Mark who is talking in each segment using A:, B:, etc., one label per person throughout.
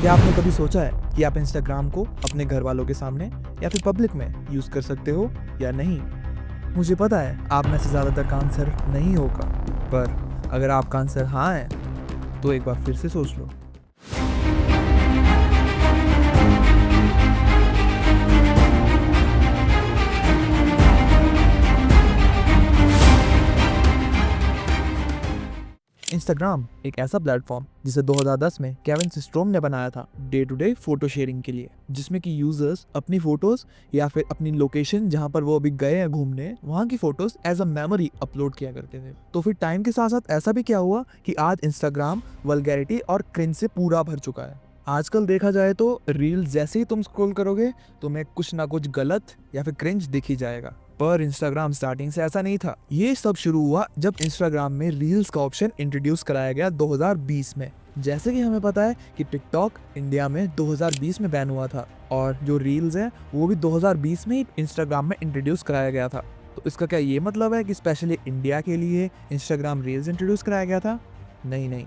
A: क्या आपने कभी सोचा है कि आप इंस्टाग्राम को अपने घर वालों के सामने या फिर पब्लिक में यूज़ कर सकते हो या नहीं? मुझे पता है आप में से ज़्यादातर का आंसर नहीं होगा, पर अगर आपका आंसर हाँ है तो एक बार फिर से सोच लो। इंस्टाग्राम एक ऐसा प्लेटफॉर्म जिसे 2010 में केविन सिस्ट्रोम ने बनाया था day to day photo sharing के लिए, जिसमें कि यूजर्स अपनी फोटोज या फिर अपनी लोकेशन जहां पर वो अभी गए हैं घूमने, वहां की photos as a memory upload किया करते थे। तो फिर टाइम के साथ साथ ऐसा भी क्या हुआ कि आज इंस्टाग्राम वल्गैरिटी और क्रिंज से पूरा भर चुका है। आजकल देखा जाए तो रील्स जैसे ही तुम स्क्रॉल करोगे तुम्हें कुछ ना कुछ गलत या फिर क्रिंज दिख ही जाएगा। पर इंस्टाग्राम स्टार्टिंग से ऐसा नहीं था। ये सब शुरू हुआ जब इंस्टाग्राम में रील्स का ऑप्शन इंट्रोड्यूस कराया गया 2020 में। जैसे कि हमें पता है कि टिकटॉक इंडिया में 2020 में बैन हुआ था और जो रील्स है वो भी 2020 में ही इंस्टाग्राम में इंट्रोड्यूस कराया गया था। तो इसका क्या ये मतलब है कि स्पेशली इंडिया के लिए इंस्टाग्राम रील्स इंट्रोड्यूस कराया गया था? नहीं नहीं,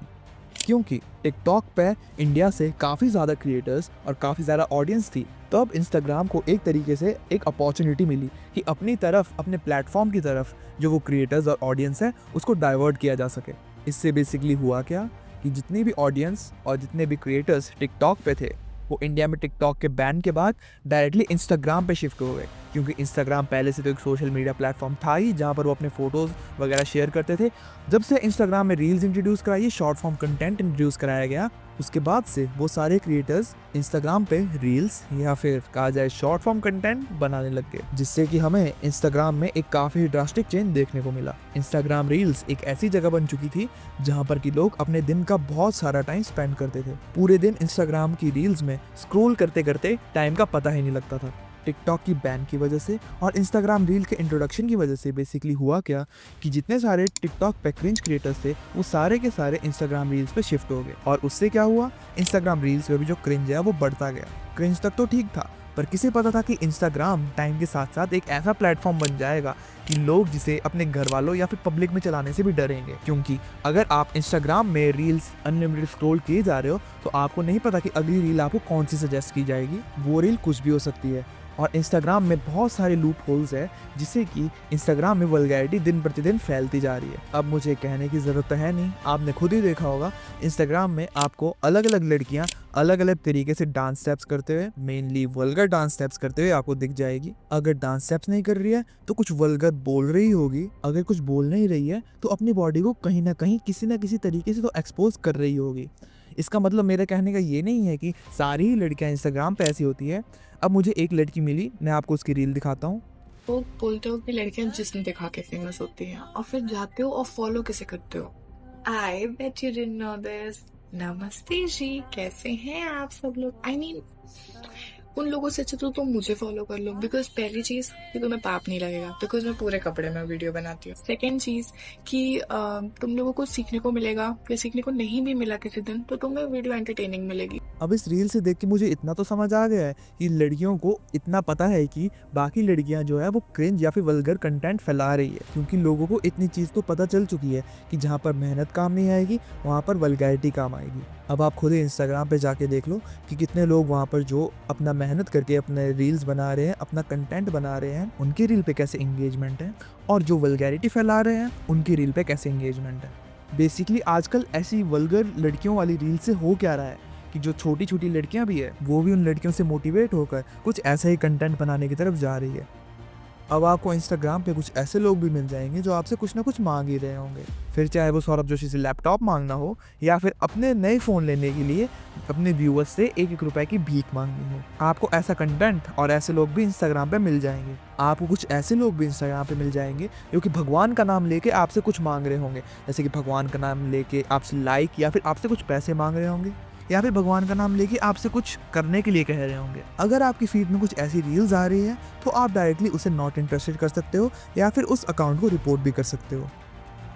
A: क्योंकि टिकटॉक पे इंडिया से काफ़ी ज़्यादा क्रिएटर्स और काफ़ी ज़्यादा ऑडियंस थी। तब इंस्टाग्राम को एक तरीके से एक अपॉर्चुनिटी मिली कि अपनी तरफ, अपने प्लेटफॉर्म की तरफ जो वो क्रिएटर्स और ऑडियंस है उसको डाइवर्ट किया जा सके। इससे बेसिकली हुआ क्या कि जितनी भी ऑडियंस और जितने भी क्रिएटर्स टिकटॉक पे थे वो इंडिया में टिकटॉक के बैन के बाद डायरेक्टली इंस्टाग्राम पे शिफ्ट हो गए, क्योंकि इंस्टाग्राम पहले से तो एक सोशल मीडिया प्लेटफॉर्म था ही जहाँ पर वो अपने फोटोज़ वगैरह शेयर करते थे। जब से इंस्टाग्राम में रील्स इंट्रोड्यूस कराई, शॉर्ट फॉर्म कंटेंट इंट्रोड्यूस कराया गया, उसके बाद से वो सारे क्रिएटर्स इंस्टाग्राम पे रील्स या फिर कहा जाए शॉर्ट फॉर्म कंटेंट बनाने लग गए, जिससे कि हमें इंस्टाग्राम में एक काफ़ी ड्रास्टिक चेंज देखने को मिला। इंस्टाग्राम रील्स एक ऐसी जगह बन चुकी थी जहाँ पर कि लोग अपने दिन का बहुत सारा टाइम स्पेंड करते थे। पूरे दिन इंस्टाग्राम की रील्स में स्क्रॉल करते करते टाइम का पता ही नहीं लगता था। टिकटॉक की बैन की वजह से और इंस्टाग्राम रील के इंट्रोडक्शन की वजह से बेसिकली हुआ क्या कि जितने सारे टिकटॉक पे क्रिंज क्रिएटर्स थे वो सारे के सारे इंस्टाग्राम रील्स पे शिफ्ट हो गए, और उससे क्या हुआ, इंस्टाग्राम रील्स पे भी जो क्रिंज है वो बढ़ता गया। क्रिंज तक तो ठीक था, पर किसे पता था कि इंस्टाग्राम टाइम के साथ साथ एक ऐसा प्लेटफॉर्म बन जाएगा कि लोग जिसे अपने घर वालों या फिर पब्लिक में चलाने से भी डरेंगे। क्योंकि अगर आप इंस्टाग्राम में रील्स अनलिमिटेड स्क्रॉल किए जा रहे हो तो आपको नहीं पता कि अगली रील आपको कौन सी सजेस्ट की जाएगी, वो रील कुछ भी हो सकती है। और इंस्टाग्राम में बहुत सारे लूप होल्स है जिससे कि इंस्टाग्राम में वल्गैरिटी दिन प्रतिदिन फैलती जा रही है। अब मुझे कहने की ज़रूरत तो है नहीं, आपने खुद ही देखा होगा इंस्टाग्राम में आपको अलग अलग लड़कियां अलग अलग तरीके से डांस स्टेप्स करते हुए, मेनली वल्गर डांस स्टेप्स करते हुए आपको दिख जाएगी। अगर डांस स्टेप्स नहीं कर रही है तो कुछ वल्गर बोल रही होगी, अगर कुछ बोल नहीं रही है तो अपनी बॉडी को कहीं ना कहीं किसी ना किसी तरीके से तो एक्सपोज कर रही होगी। इसका मतलब मेरे कहने का ये नहीं है कि सारी ही लड़कियां इंस्टाग्राम पे ऐसी होती है। अब मुझे एक लड़की मिली, मैं आपको उसकी रील दिखाता हूँ।
B: लोग बोलते हो कि लड़कियां जिस्म दिखा के फेमस होती हैं और फिर जाते हो और फॉलो कैसे करते हो। I bet you didn't know this. नमस्ते जी, कैसे हैं आप सब लोग। आई मीन उन लोगों से अच्छा तो तुम मुझे फॉलो कर लो, बिकॉज पहली चीज कि तुम्हें पाप नहीं लगेगा, बिकॉज मैं पूरे कपड़े में वीडियो बनाती हूँ। सेकेंड चीज कि तुम लोगों को सीखने को मिलेगा, या सीखने को नहीं भी मिला किसी दिन तो तुम्हें वीडियो एंटरटेनिंग मिलेगी।
A: अब इस रील से देख के मुझे इतना तो समझ आ गया है कि लड़कियों को इतना पता है कि बाकी लड़कियां जो है वो क्रिंज या फिर वल्गर कंटेंट फैला रही है, क्योंकि लोगों को इतनी चीज़ तो पता चल चुकी है कि जहां पर मेहनत काम नहीं आएगी वहां पर वल्गैरिटी काम आएगी। अब आप खुद ही इंस्टाग्राम पे जाके देख लो कि कितने लोग वहाँ पर जो अपना मेहनत करके अपने रील्स बना रहे हैं, अपना कंटेंट बना रहे हैं, उनकी रील पे कैसे इंगेजमेंट है, और जो वल्गैरिटी फैला रहे हैं उनकी रील पे कैसे इंगेजमेंट है। बेसिकली आजकल ऐसी वल्गर लड़कियों वाली रील से हो क्या रहा है कि जो छोटी छोटी लड़कियां भी है वो भी उन लड़कियों से मोटिवेट होकर कुछ ऐसा ही कंटेंट बनाने की तरफ जा रही है। अब आपको इंस्टाग्राम पे कुछ ऐसे लोग भी मिल जाएंगे जो आपसे कुछ ना कुछ मांग ही रहे होंगे, फिर चाहे वो सौरभ जोशी से लैपटॉप मांगना हो या फिर अपने नए फ़ोन लेने के लिए अपने व्यूअर्स से एक रुपए की भीख मांगनी हो। आपको ऐसा कंटेंट और ऐसे लोग भी इंस्टाग्राम पे मिल जाएंगे। आपको कुछ ऐसे लोग भी इंस्टाग्राम पे मिल जाएंगे जो कि भगवान का नाम लेके आपसे कुछ मांग रहे होंगे, जैसे कि भगवान का नाम लेके आपसे लाइक या फिर आपसे कुछ पैसे मांग रहे होंगे, या फिर भगवान का नाम लेके आपसे कुछ करने के लिए कह रहे होंगे। अगर आपकी फीड में कुछ ऐसी रील्स आ रही है तो आप डायरेक्टली उसे नॉट इंटरेस्टेड कर सकते हो या फिर उस अकाउंट को रिपोर्ट भी कर सकते हो।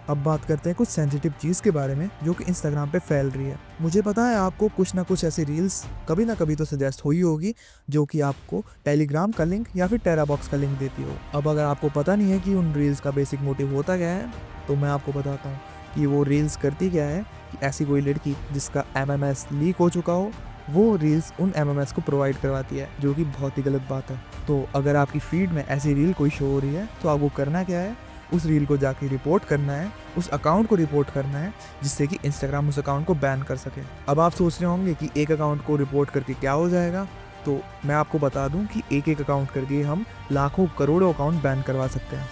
A: अब बात करते हैं कुछ सेंसिटिव चीज़ के बारे में जो कि इंस्टाग्राम पे फैल रही है। मुझे पता है आपको कुछ ना कुछ ऐसी रील्स कभी ना कभी तो सजेस्ट हुई होगी जो कि आपको टेलीग्राम का लिंक या फिर टेरा बॉक्स का लिंक देती हो। अब अगर आपको पता नहीं है कि उन रील्स का बेसिक मोटिव होता क्या है तो मैं आपको बताता हूँ कि वो रील्स करती क्या है कि ऐसी कोई लड़की जिसका MMS लीक हो चुका हो वो रील्स उन एमएमएस को प्रोवाइड करवाती है, जो कि बहुत ही गलत बात है। तो अगर आपकी फीड में ऐसी रील कोई शो हो रही है तो आपको करना क्या है, उस रील को जाके रिपोर्ट करना है, उस अकाउंट को रिपोर्ट करना है, जिससे कि इंस्टाग्राम उस अकाउंट को बैन कर सके। अब आप सोच रहे होंगे कि एक अकाउंट को रिपोर्ट करके क्या हो जाएगा, तो मैं आपको बता दूं कि एक एक अकाउंट करके हम लाखों करोड़ों अकाउंट बैन करवा सकते हैं।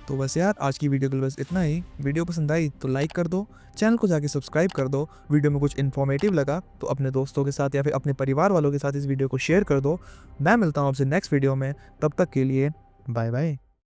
A: तो बस यार, आज की वीडियो के लिए बस इतना ही। वीडियो पसंद आई तो लाइक कर दो, चैनल को जाके सब्सक्राइब कर दो। वीडियो में कुछ इन्फॉर्मेटिव लगा तो अपने दोस्तों के साथ या फिर अपने परिवार वालों के साथ इस वीडियो को शेयर कर दो। मैं मिलता हूँ आपसे नेक्स्ट वीडियो में, तब तक के लिए बाय बाय।